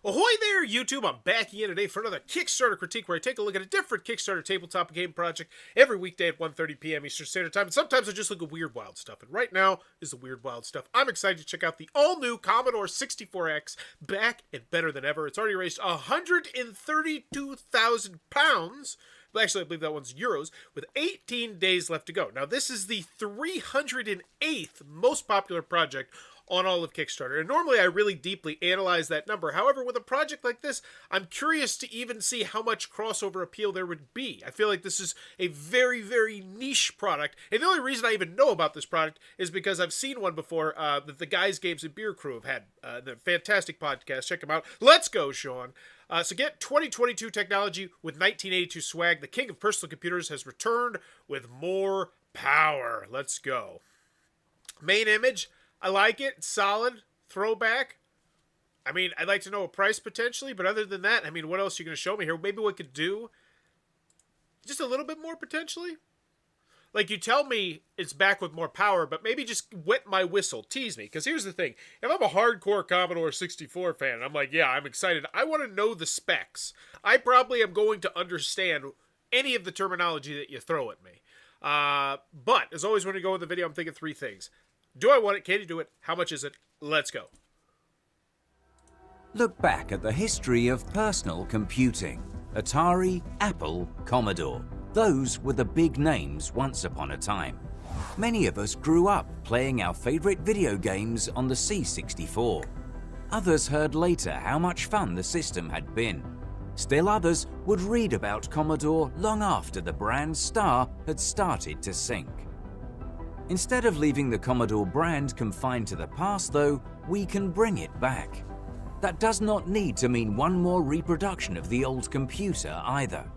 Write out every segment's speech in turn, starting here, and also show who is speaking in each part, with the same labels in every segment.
Speaker 1: Ahoy there, YouTube! I'm back again today for another Kickstarter critique where I take a look at a different Kickstarter tabletop game project every weekday at 1:30 p.m. Eastern Standard Time. And sometimes I just look at weird, wild stuff. And right now is the weird, wild stuff. I'm excited to check out the all-new Commodore 64x, back and better than ever. It's already raised £132,000. But actually, I believe that one's euros, with 18 days left to go. Now, this is the 308th most popular project on all of Kickstarter. And normally I really deeply analyze that number. However, with a project like this, I'm curious to even see how much crossover appeal there would be. I feel like this is a very, very niche product. And the only reason I even know about this product is because I've seen one before that the Guys, Games, and Beer crew have had. The fantastic podcast. Check them out. Let's go, Sean. So get 2022 technology with 1982 swag. The king of personal computers has returned with more power. Let's go. Main image. I like it. It's solid. Throwback. I mean, I'd like to know a price potentially, but other than that, I mean, what else are you going to show me here? Maybe we could do just a little bit more potentially. Like, you tell me it's back with more power, but maybe just wet my whistle. Tease me. Because here's the thing. If I'm a hardcore Commodore 64 fan, and I'm like, yeah, I'm excited. I want to know the specs. I probably am going to understand any of the terminology that you throw at me. But, as always, when you go in the video, I'm thinking three things. Do I want it? Can you do it? How much is it? Let's go.
Speaker 2: Look back at the history of personal computing. Atari, Apple, Commodore. Those were the big names once upon a time. Many of us grew up playing our favorite video games on the C64. Others heard later how much fun the system had been. Still others would read about Commodore long after the brand's star had started to sink. Instead of leaving the Commodore brand confined to the past though, we can bring it back. That does not need to mean one more reproduction of the old computer either.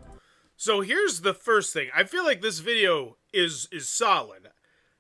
Speaker 1: So here's the first thing. I feel like this video is solid.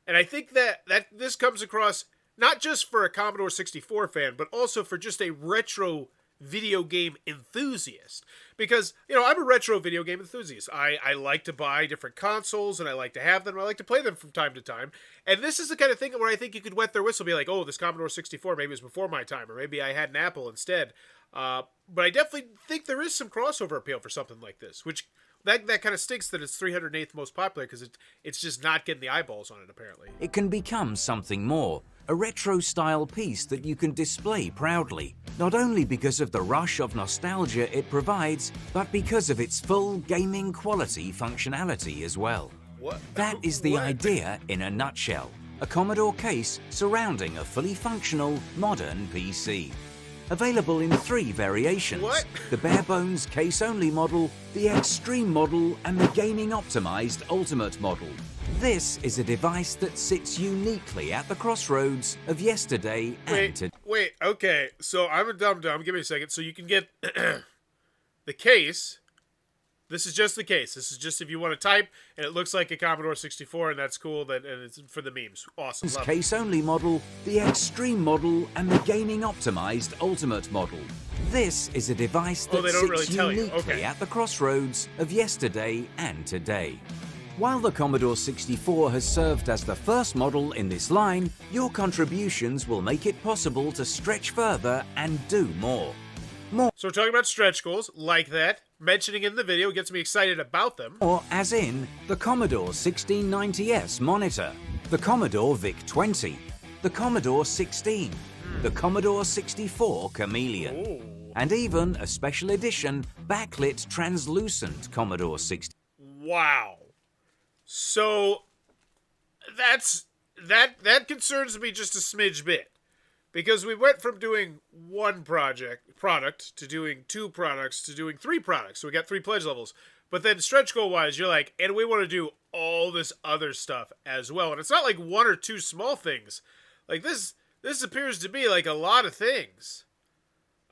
Speaker 1: And I think that this comes across not just for a Commodore 64 fan, but also for just a retro video game enthusiast. Because, you know, I'm a retro video game enthusiast. I like to buy different consoles, and I like to have them. I like to play them from time to time. And this is the kind of thing where I think you could wet their whistle, be like, oh, this Commodore 64 maybe was before my time, or maybe I had an Apple instead. But I definitely think there is some crossover appeal for something like this, which that kind of stinks that it's 308th most popular, because it's just not getting the eyeballs on it, apparently.
Speaker 2: It can become something more. A retro-style piece that you can display proudly, not only because of the rush of nostalgia it provides, but because of its full gaming quality functionality as well.
Speaker 1: What?
Speaker 2: That is the idea in a nutshell. A Commodore case surrounding a fully functional, modern PC. Available in 3 variations.
Speaker 1: What?
Speaker 2: The bare-bones case-only model, the extreme model, and the gaming-optimized ultimate model. This is a device that sits uniquely at the crossroads of yesterday and today.
Speaker 1: Wait, okay. So I'm a dum-dum. Give me a second. So you can get the case. This is just the case. This is just if you want to type, and it looks like a Commodore 64, and that's cool. And it's for the memes. Awesome. Love it.
Speaker 2: Case-only model, the extreme model, and the gaming-optimized ultimate model. This is a device that sits uniquely at the crossroads of yesterday and today. While the Commodore 64 has served as the first model in this line, your contributions will make it possible to stretch further and do more.
Speaker 1: So we're talking about stretch goals, like that. Mentioning in the video gets me excited about them.
Speaker 2: Or as in, the Commodore 1690S monitor, the Commodore VIC-20, the Commodore 16, the Commodore 64 Chameleon, and even a special edition backlit translucent Commodore 60.
Speaker 1: Wow. So that concerns me just a smidge bit, because we went from doing one product to doing 2 products to doing 3 products. So we got 3 pledge levels. But then stretch goal wise, you're like, and we want to do all this other stuff as well. And it's not like 1 or 2 small things. Like this appears to be like a lot of things.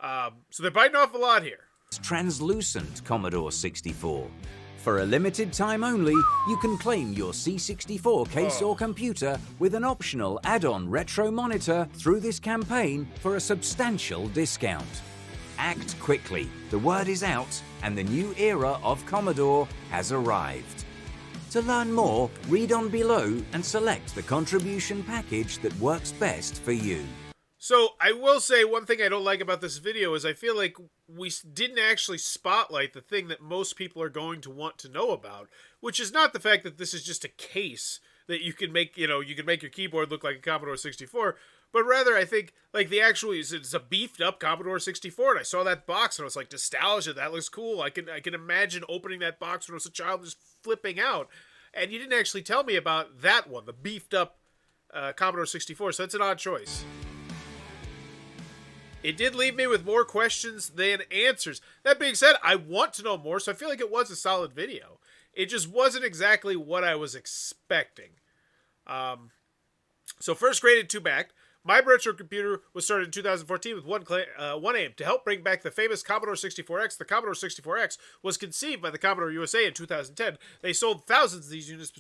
Speaker 1: So they're biting off a lot here.
Speaker 2: Translucent Commodore 64. For a limited time only, you can claim your C64 case or computer with an optional add-on retro monitor through this campaign for a substantial discount. Act quickly, the word is out, and the new era of Commodore has arrived. To learn more, read on below and select the contribution package that works best for you.
Speaker 1: So I will say one thing I don't like about this video is I feel like we didn't actually spotlight the thing that most people are going to want to know about, which is not the fact that this is just a case that you can make, you can make your keyboard look like a Commodore 64, but rather I think like the actual it's a beefed up Commodore 64, and I saw that box and I was like, nostalgia, that looks cool. I can imagine opening that box when I was a child and just flipping out. And you didn't actually tell me about that one, the beefed up Commodore 64, so that's an odd choice. It did leave me with more questions than answers. That being said, I want to know more, so I feel like it was a solid video. It just wasn't exactly what I was expecting. So first graded 2-backed. My retro computer was started in 2014 with one aim, to help bring back the famous Commodore 64X. The Commodore 64X was conceived by the Commodore USA in 2010. They sold thousands of these units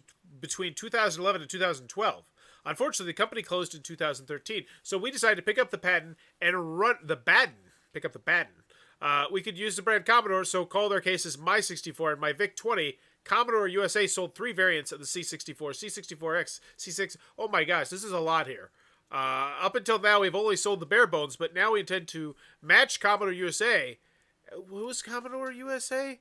Speaker 1: between 2011 and 2012. Unfortunately, the company closed in 2013, so we decided to pick up the patent and run the baton. Pick up the baton. We could use the brand Commodore, so called our cases My 64 and my VIC-20. Commodore USA sold 3 variants of the C64, C64X, C6. Oh my gosh, this is a lot here. Up until now, we've only sold the bare bones, but now we intend to match Commodore USA. Who was Commodore USA?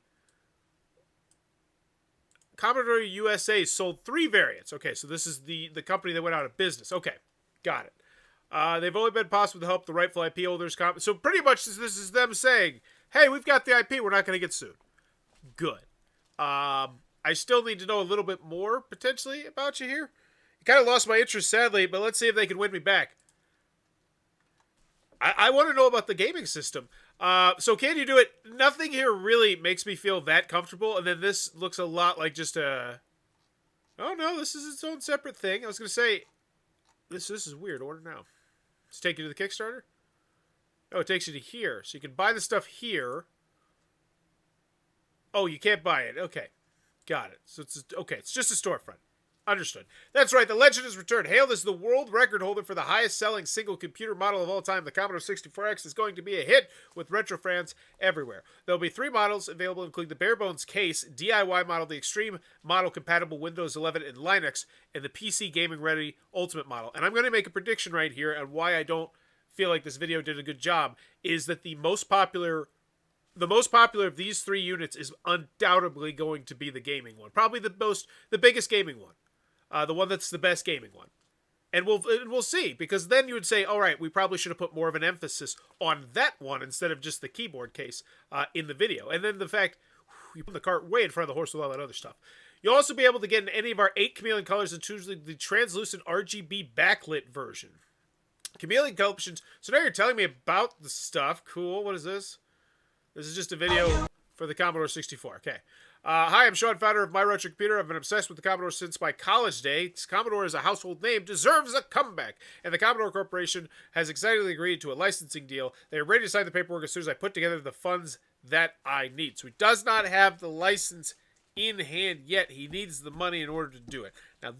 Speaker 1: Commodore USA sold 3 variants. Okay, so this is the company that went out of business. Okay, got it. They've only been possible to help the rightful IP holders. So pretty much this is them saying, hey, we've got the IP. We're not going to get sued. Good. I still need to know a little bit more, potentially, about you here. You kind of lost my interest, sadly, but let's see if they can win me back. I want to know about the gaming system. So can you do it? Nothing here really makes me feel that comfortable. And then this looks a lot like just a... Oh, no, this is its own separate thing. I was going to say, this is weird. Order now. Does it take you to the Kickstarter? No, it takes you to here. So you can buy the stuff here. Oh, you can't buy it. Okay. Got it. So it's okay. It's just a storefront. Understood. That's right. The legend has returned. Hailed as the world record holder for the highest selling single computer model of all time, the Commodore 64X is going to be a hit with retro fans everywhere. There'll be 3 models available, including the bare bones case, DIY model, the extreme model compatible Windows 11 and Linux, and the PC gaming ready Ultimate model. And I'm going to make a prediction right here, and why I don't feel like this video did a good job is that the most popular of these 3 units is undoubtedly going to be the gaming one. Probably the biggest gaming one. The one that's the best gaming one. And we'll see, because then you would say, all right, we probably should have put more of an emphasis on that one instead of just the keyboard case in the video. And then the fact, you put the cart way in front of the horse with all that other stuff. You'll also be able to get in any of our 8 chameleon colors and choose the translucent RGB backlit version. Chameleon options. So now you're telling me about the stuff. Cool. What is this? This is just a video for the Commodore 64. Okay. Hi, I'm Sean, founder of My Retro Computer. I've been obsessed with the Commodore since my college days. Commodore is a household name, deserves a comeback. And the Commodore Corporation has excitedly agreed to a licensing deal. They are ready to sign the paperwork as soon as I put together the funds that I need. So he does not have the license in hand yet. He needs the money in order to do it. Now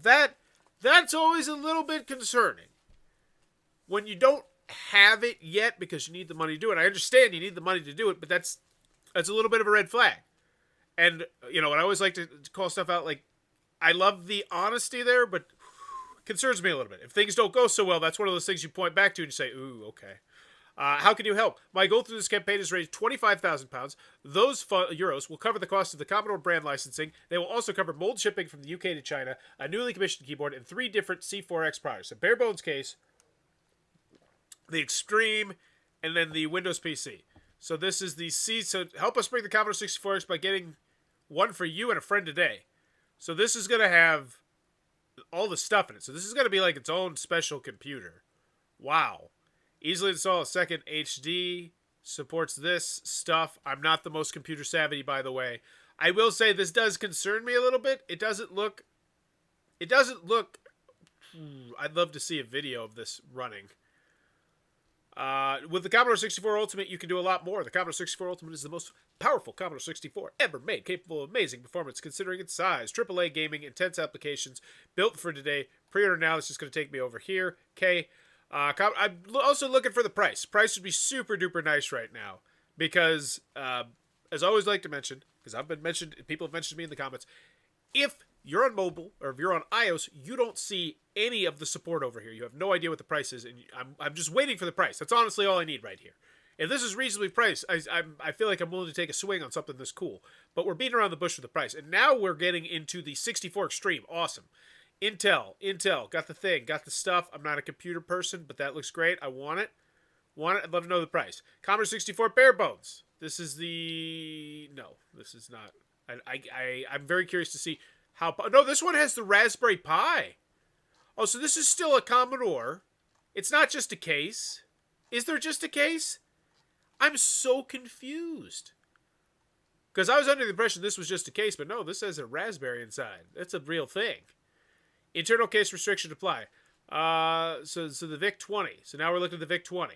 Speaker 1: that's always a little bit concerning. When you don't have it yet because you need the money to do it. I understand you need the money to do it, but that's a little bit of a red flag. And, and I always like to call stuff out, like, I love the honesty there, but it concerns me a little bit. If things don't go so well, that's one of those things you point back to and you say, ooh, okay. How can you help? My goal through this campaign is to raise £25,000. Those euros will cover the cost of the Commodore brand licensing. They will also cover mold shipping from the UK to China, a newly commissioned keyboard, and 3 different C4X products. A bare bones case, the Extreme, and then the Windows PC. So this is the C. So help us bring the Commodore 64X by getting one for you and a friend today. So this is going to have all the stuff in it. So this is going to be like its own special computer. Wow. Easily install a second HD. Supports this stuff. I'm not the most computer savvy, by the way. I will say this does concern me a little bit. It doesn't look... I'd love to see a video of this running. With the Commodore 64 Ultimate, you can do a lot more. The Commodore 64 Ultimate is the most powerful Commodore 64 ever made, capable of amazing performance considering its size. AAA gaming, intense applications, built for today. Pre-order now. It's just going to take me over here. Okay. I'm also looking for the price. Price would be super duper nice right now because, as I always like to mention, because people have mentioned me in the comments, if you're on mobile, or if you're on iOS, you don't see any of the support over here. You have no idea what the price is, and I'm just waiting for the price. That's honestly all I need right here. If this is reasonably priced, I feel like I'm willing to take a swing on something this cool. But we're beating around the bush with the price. And now we're getting into the 64 Extreme. Awesome. Intel, got the thing, got the stuff. I'm not a computer person, but that looks great. I want it. I'd love to know the price. Commodore 64 bare bones. This is the... No, this is not... I'm very curious to see how... No, this one has the Raspberry Pi. Oh, so this is still a Commodore. It's not just a case. Is there just a case? I'm so confused. Because I was under the impression this was just a case, but no, this has a Raspberry inside. That's a real thing. Internal case restriction apply. So the VIC-20. So now we're looking at the VIC-20.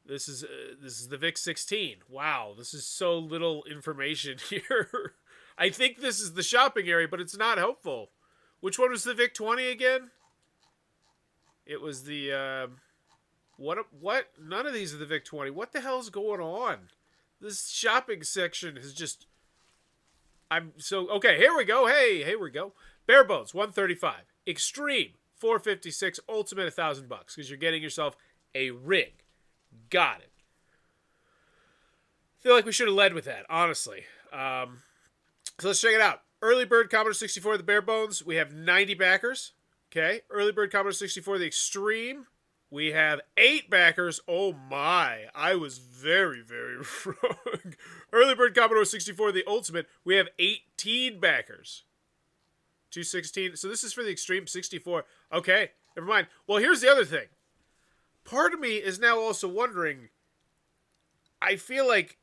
Speaker 1: This is the VIC-16. Wow, this is so little information here. I think this is the shopping area, but it's not helpful. Which one was the VIC-20 again? It was the... What? None of these are the VIC-20. What the hell's going on? This shopping section is just... Okay, here we go. Hey, here we go. Bare bones, $135. Extreme, $456. Ultimate, $1,000 because you're getting yourself a rig. Got it. Feel like we should have led with that, honestly. So let's check it out. Early Bird Commodore 64, the bare bones. We have 90 backers. Okay. Early Bird Commodore 64, the Extreme. We have 8 backers. Oh my. I was very, very wrong. Early Bird Commodore 64, the Ultimate. We have 18 backers. 216. So this is for the Extreme 64. Okay. Never mind. Well, here's the other thing. Part of me is now also wondering, I feel like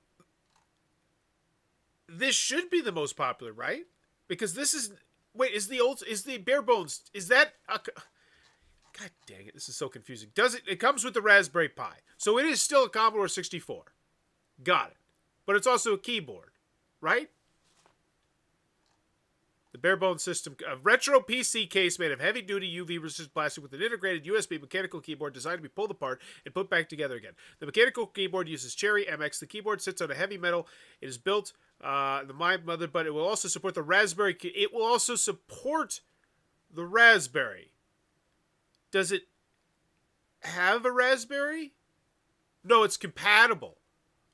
Speaker 1: this should be the most popular, right? Because this is... Wait, is the bare bones... Is that... God dang it, this is so confusing. It comes with the Raspberry Pi. So it is still a Commodore 64. Got it. But it's also a keyboard, right? The bare bones system, a retro PC case made of heavy-duty UV-resistant plastic with an integrated USB mechanical keyboard designed to be pulled apart and put back together again. The mechanical keyboard uses Cherry MX. The keyboard sits on a heavy metal. It is built the My Mother, but it will also support the Raspberry. It will also support the Raspberry. Does it have a Raspberry? No, it's compatible.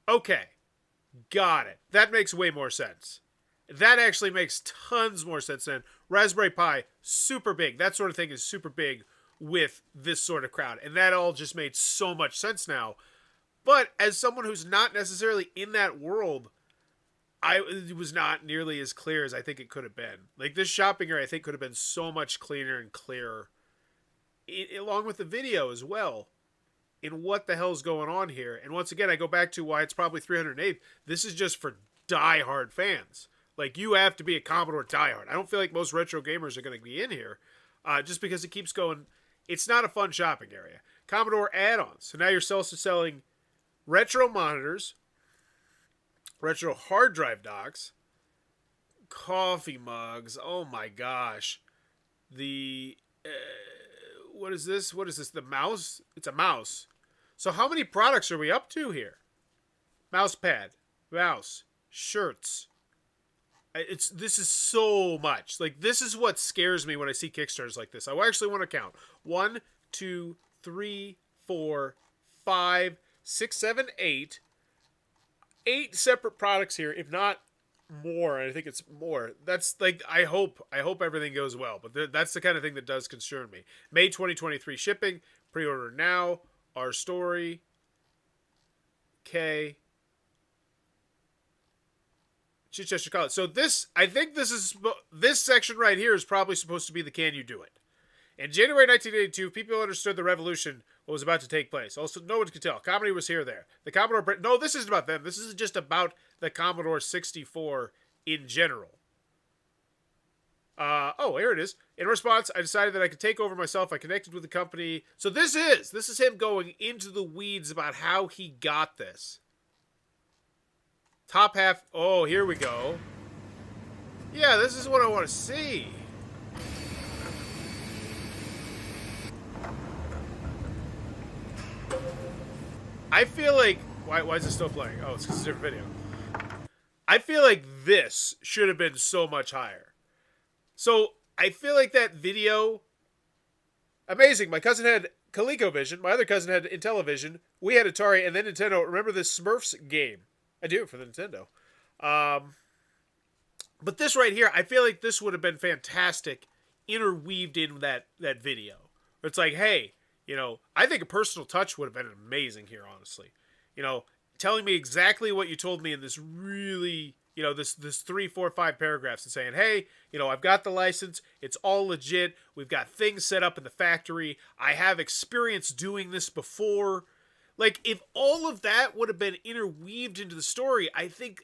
Speaker 1: Okay. Got it. That makes way more sense. That actually makes tons more sense than Raspberry Pi, super big. That sort of thing is super big with this sort of crowd. And that all just made so much sense now. But as someone who's not necessarily in that world, it was not nearly as clear as I think it could have been. Like, this shopping area, I think, could have been so much cleaner and clearer. Along with the video as well, in what the hell's going on here. And once again, I go back to why it's probably 308. This is just for die-hard fans. Like, you have to be a Commodore diehard. I don't feel like most retro gamers are going to be in here, just because it keeps going. It's not a fun shopping area. Commodore add-ons. So now you're also selling retro monitors, retro hard drive docks, coffee mugs. Oh my gosh. The... what is this? What is this? The mouse? It's a mouse. So how many products are we up to here? Mouse pad, mouse, shirts. This is so much. Like, this is what scares me when I see Kickstarters like this. I actually want to count. 1, 2, 3, 4, 5, 6, 7, 8. 8 separate products here, if not more. I think it's more. That's like, I hope everything goes well, but that's the kind of thing that does concern me. May 2023 shipping, pre-order now, our story, Chichester College. So this, I think this section right here is probably supposed to be the Can You Do It? In January 1982, people understood the revolution what was about to take place. Also, no one could tell. Comedy was here or there. The Commodore... No, this isn't about them. This is just about the Commodore 64 in general. Here it is. In response, I decided that I could take over myself. I connected with the company. So this is him going into the weeds about how he got this. Top half. Oh, here we go. Yeah, this is what I want to see. I feel like... Why is it still playing? Oh, it's because it's a different video. I feel like this should have been so much higher. So I feel like that video, amazing. My cousin had ColecoVision. My other cousin had Intellivision. We had Atari, and then Nintendo. Remember the Smurfs game? I do, for the Nintendo. But this right here, I feel like this would have been fantastic interweaved in that video. It's like, hey, I think a personal touch would have been amazing here, honestly. Telling me exactly what you told me in this really, this 3, 4, 5 paragraphs and saying, hey, I've got the license. It's all legit. We've got things set up in the factory. I have experience doing this before. Like, if all of that would have been interweaved into the story, I think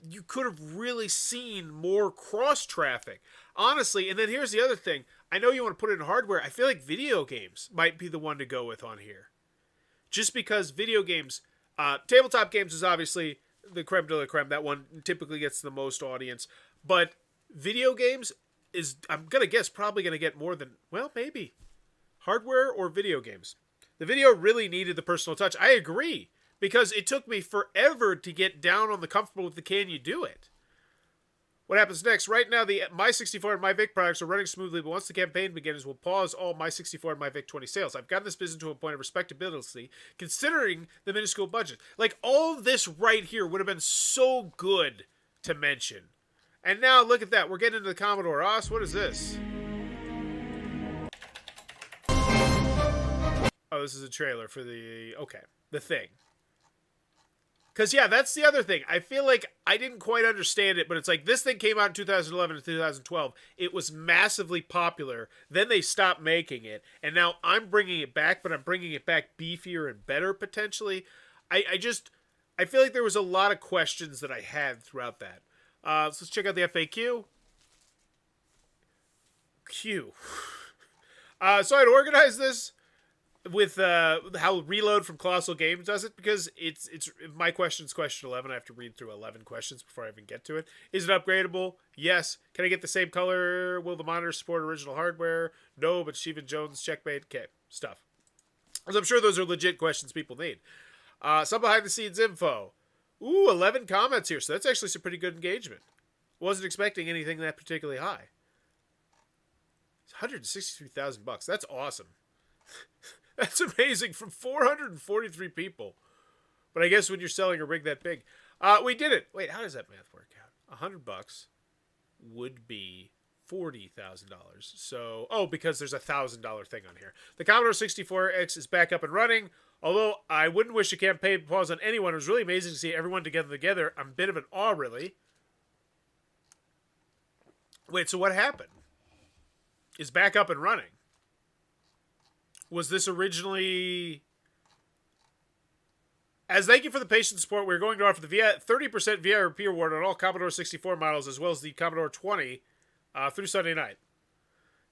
Speaker 1: you could have really seen more cross traffic, honestly. And then here's the other thing. I know you want to put it in hardware. I feel like video games might be the one to go with on here, just because video games, tabletop games is obviously the creme de la creme. That one typically gets the most audience, but video games is, I'm gonna guess, probably gonna get more than, well, maybe hardware or video games. The video really needed the personal touch. I agree. Because it took me forever to get down on the comfortable with the can you do it. What happens next? Right now, the My 64 and My VIC products are running smoothly, but once the campaign begins, we'll pause all My 64 and My VIC 20 sales. I've gotten this business to a point of respectability, considering the minuscule budget. Like, all this right here would have been so good to mention. And now, look at that. We're getting into the Commodore. Oz, what is this? Oh, this is a trailer for the Thing. Because, yeah, that's the other thing. I feel like I didn't quite understand it, but it's like this thing came out in 2011 and 2012. It was massively popular. Then they stopped making it. And now I'm bringing it back, but I'm bringing it back beefier and better, potentially. I feel like there was a lot of questions that I had throughout that. So let's check out the FAQ. So I'd organize this with how Reload from Colossal Games does it, because it's my question's question 11. I have to read through 11 questions before I even get to it. Is it upgradable? Yes. Can I get the same color? Will the monitor support original hardware? No, but Steven Jones checkmate. Okay, stuff. Because I'm sure those are legit questions people need. Some behind the scenes info. Ooh, 11 comments here, so that's actually some pretty good engagement. Wasn't expecting anything that particularly high. It's $163,000. That's awesome. That's amazing, from 443 people. But I guess when you're selling a rig that big. We did it. Wait, how does that math work out? $100 would be $40,000. So, because there's a $1,000 thing on here. The Commodore 64X is back up and running. Although I wouldn't wish a campaign pause on anyone. It was really amazing to see everyone together. I'm a bit of an awe, really. Wait, so what happened? Is back up and running. Was this originally... As thank you for the patient support, we're going to offer the 30% VIP reward on all Commodore 64 models, as well as the Commodore 20 through Sunday night.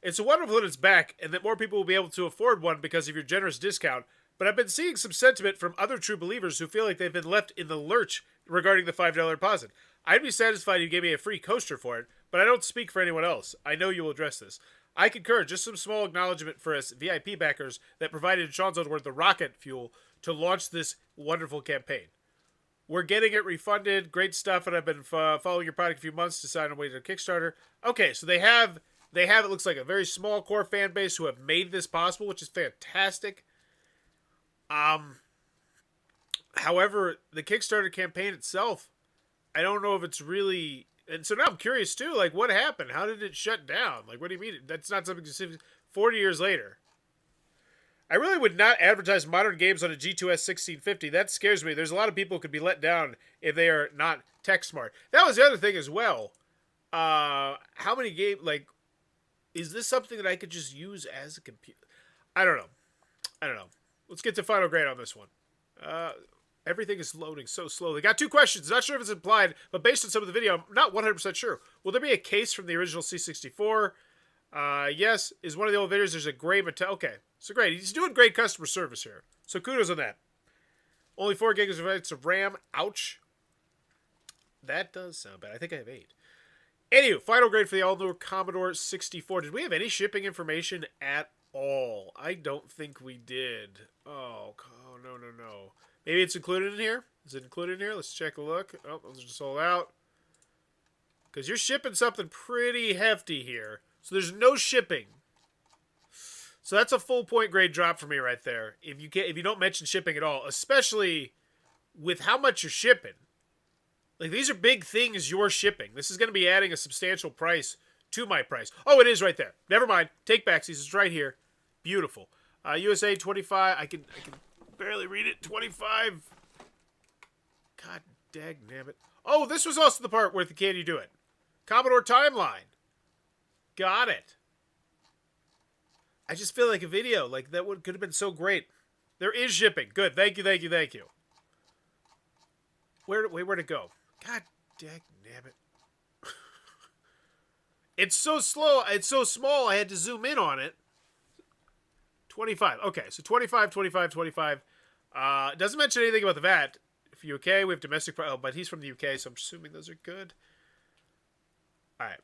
Speaker 1: It's wonderful that it's back, and that more people will be able to afford one because of your generous discount, but I've been seeing some sentiment from other true believers who feel like they've been left in the lurch regarding the $5 deposit. I'd be satisfied if you gave me a free coaster for it, but I don't speak for anyone else. I know you will address this. I concur. Just some small acknowledgement for us VIP backers that provided Sean's Own Word the rocket fuel to launch this wonderful campaign. We're getting it refunded. Great stuff, and I've been following your product a few months, decided on way to Kickstarter. Okay, so they have, it looks like, a very small core fan base who have made this possible, which is fantastic. However, the Kickstarter campaign itself, I don't know if it's really... And so now I'm curious, too, like, what happened? How did it shut down? Like, what do you mean? That's not something specific. 40 years later. I really would not advertise modern games on a G2S 1650. That scares me. There's a lot of people who could be let down if they are not tech smart. That was the other thing as well. How many games, like, is this something that I could just use as a computer? I don't know. Let's get to final grade on this one. Everything is loading so slowly. Got 2 questions. Not sure if it's implied, but based on some of the video, I'm not 100% sure. Will there be a case from the original C64? Yes. Is one of the old videos, there's a gray metal... Okay, so great. He's doing great customer service here. So kudos on that. Only 4 gigabytes of RAM. Ouch. That does sound bad. I think I have 8. Anywho, final grade for the all-new Commodore 64. Did we have any shipping information at all? I don't think we did. Oh, no. Maybe it's included in here? Is it included in here? Let's check a look. Oh, those are just sold out. Because you're shipping something pretty hefty here. So there's no shipping. So that's a full point grade drop for me right there. If you don't mention shipping at all, especially with how much you're shipping. Like, these are big things you're shipping. This is going to be adding a substantial price to my price. Oh, it is right there. Never mind. Take backsies. It's right here. Beautiful. USA 25. I can barely read it. 25. God dag nabbit. Oh, this was also the part where the Can You Do It? Commodore timeline. Got it. I just feel like a video. Like, that could have been so great. There is shipping. Good. Thank you, thank you, thank you. Where'd it go? God dag nabbit. It's so slow. It's so small. I had to zoom in on it. 25. Okay, so 25, 25, 25. Doesn't mention anything about the VAT. If you UK, we have domestic. Oh, but he's from the UK, so I'm assuming those are good. All right.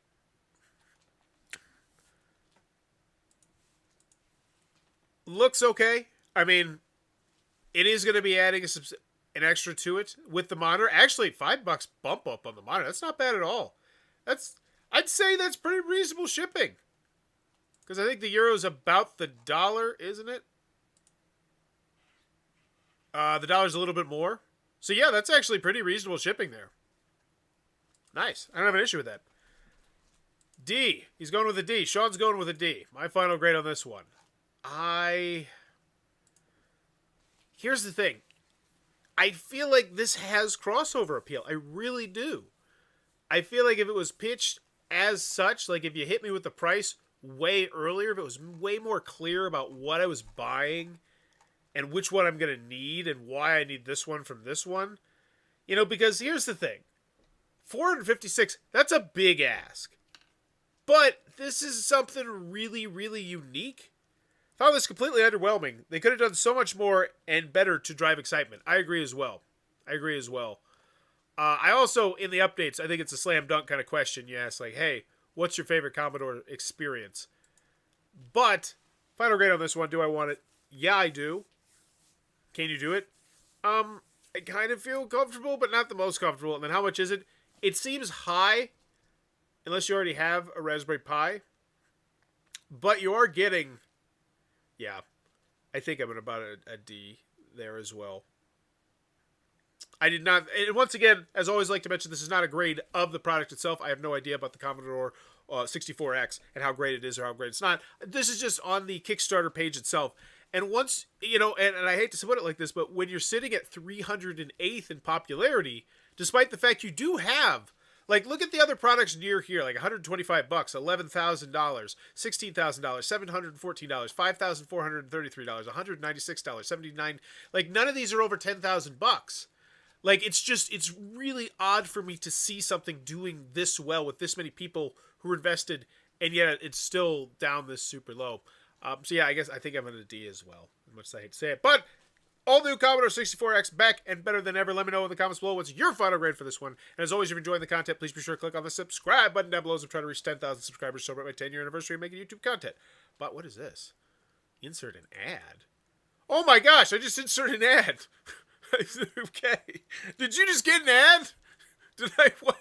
Speaker 1: Looks okay. I mean, it is going to be adding an extra to it with the monitor. Actually, $5 bump up on the monitor. That's not bad at all. I'd say that's pretty reasonable shipping. Because I think the euro's about the dollar, isn't it? The dollar's a little bit more. So yeah, that's actually pretty reasonable shipping there. Nice. I don't have an issue with that. D. He's going with a D. Sean's going with a D. My final grade on this one. Here's the thing. I feel like this has crossover appeal. I really do. I feel like if it was pitched as such, like if you hit me with the price way earlier, if it was way more clear about what I was buying and which one I'm going to need and why I need this one from this one, because here's the thing. 456, that's a big ask. But this is something really, really unique. Found this completely underwhelming. They could have done so much more and better to drive excitement. I agree as well. I also, in the updates, I think it's a slam dunk kind of question. You ask, like, hey, what's your favorite Commodore experience? But, final grade on this one, do I want it? Yeah, I do. Can you do it? I kind of feel comfortable, but not the most comfortable. And then how much is it? It seems high, unless you already have a Raspberry Pi. But you are getting... Yeah, I think I'm at about a D there as well. I did not, and once again, as always, like to mention, this is not a grade of the product itself. I have no idea about the Commodore 64X and how great it is or how great it's not. This is just on the Kickstarter page itself. And once, and I hate to put it like this, but when you're sitting at 308th in popularity, despite the fact you do have, like, look at the other products near here, like $125, $11,000, $16,000, $714, $5,433, $196, $79. Like, none of these are over $10,000. Like, it's really odd for me to see something doing this well with this many people who invested, and yet it's still down this super low. So yeah, I think I'm at a D as well, as much as I hate to say it. But all new Commodore 64X back and better than ever. Let me know in the comments below what's your final grade for this one. And as always, if you're enjoying the content, please be sure to click on the subscribe button down below as I'm trying to reach 10,000 subscribers to celebrate my 10-year anniversary of making YouTube content. But what is this? Insert an ad. Oh my gosh, I just inserted an ad. Okay. Did you just get an ad? Did I... What?